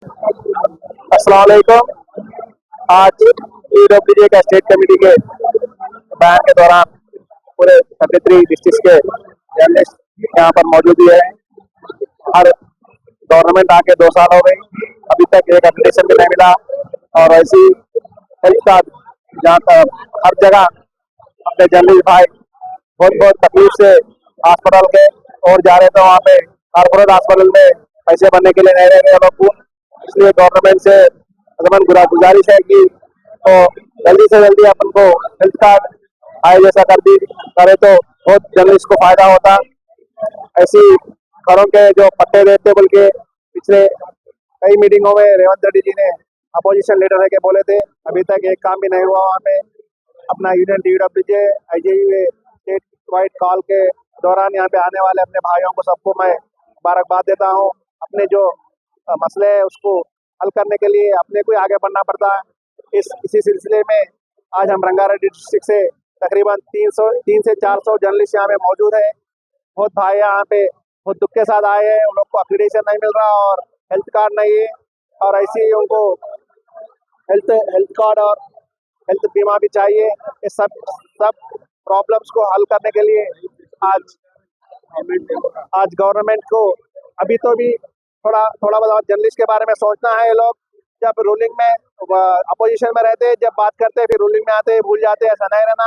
अस्सलाम वालेकुम। आज ईडब्ल्यूजे का स्टेट कमेटी के बयान के दौरान पूरे 33 डिस्ट्रिक्ट के जर्नलिस्ट यहाँ पर मौजूद ही है। हर गवर्नमेंट आके 2 साल हो गई, अभी तक एक एप्लीकेशन भी नहीं मिला। और ऐसी हेल्थ कार्ड जहाँ तक हर जगह अपने जर्नलिस्ट भाई बहुत बहुत तकलीफ से हॉस्पिटल के और जा रहे थे, वहाँ पे कॉर्पोरेट हॉस्पिटल में पैसे भरने के लिए नहीं रह गए लोग। इसलिए गवर्नमेंट से तकरीबन गुजारिश है कि तो जल्दी से जल्दी अपन को हेल्थ कार्ड आए जैसा कर दी करे तो बहुत जर्नलिस्ट को फायदा होता। ऐसी घरों के जो पट्टे देते बल्कि पिछले कई मीटिंगों में रेवंत रेड्डी जी ने अपोजिशन लीडर है के बोले थे, अभी तक एक काम भी नहीं हुआ। वहाँ पे अपना यूनियन टीडब्ल्यूजे आईजेयू स्टेट वाइड कॉल के दौरान यहाँ पे आने वाले अपने भाइयों को सबको मैं मुबारकबाद देता हूँ। अपने जो मसले है उसको हल करने के लिए अपने को आगे बढ़ना पड़ता है। इसी सिलसिले में आज हम रंगारेड्डी डिस्ट्रिक्ट से तकरीबन 3 से 400 जर्नलिस्ट यहाँ पे मौजूद है। बहुत भाई यहाँ पे बहुत दुख के साथ आए हैं, उन लोग को अक्रीडेशन नहीं मिल रहा और हेल्थ कार्ड नहीं है, और ऐसे ही उनको हेल्थ कार्ड और हेल्थ बीमा भी चाहिए। ये सब प्रॉब्लम्स को हल करने के लिए आज गवर्नमेंट को अभी तो भी थोड़ा थोड़ा बहुत जर्नलिस्ट के बारे में सोचना है। ये लोग जब रूलिंग में अपोजिशन में रहते हैं, जब बात करते हैं फिर रूलिंग में आते हैं भूल जाते हैं, ऐसा नहीं रहना।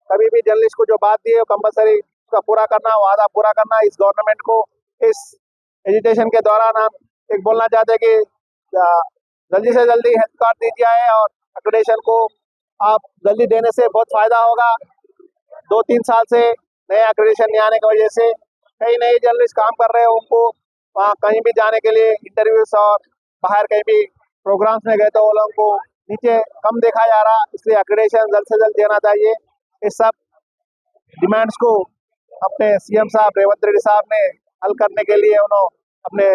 कभी भी जर्नलिस्ट को जो बात दी है कंपलसरी उसका पूरा करना, वादा पूरा करना। इस गवर्नमेंट को इस एजुटेशन के दौरान हम एक बोलना चाहते हैं कि जल्दी से जल्दी हेल्थ कार्ड दीजिए है, और एक्रेडिटेशन को आप जल्दी देने से बहुत फायदा होगा। 2-3 साल से नया एक्रेडिटेशन नहीं आने की वजह से कई नए जर्नलिस्ट काम कर रहे हैं, उनको वहाँ कहीं भी जाने के लिए इंटरव्यूज और बाहर कहीं भी प्रोग्राम्स में गए तो वो लोगों को नीचे कम देखा जा रहा। इसलिए एक्रेडिटेशन जल्द से जल्द देना चाहिए। इस सब डिमांड्स को अपने सीएम साहब रेवंत रेड्डी साहब ने हल करने के लिए उन्होंने अपने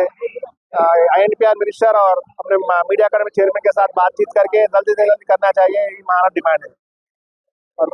INPR मिनिस्टर और अपने मीडिया अकादमी चेयरमैन के साथ बातचीत करके जल्दी से जल्दी करना चाहिए, ये हमारा डिमांड है।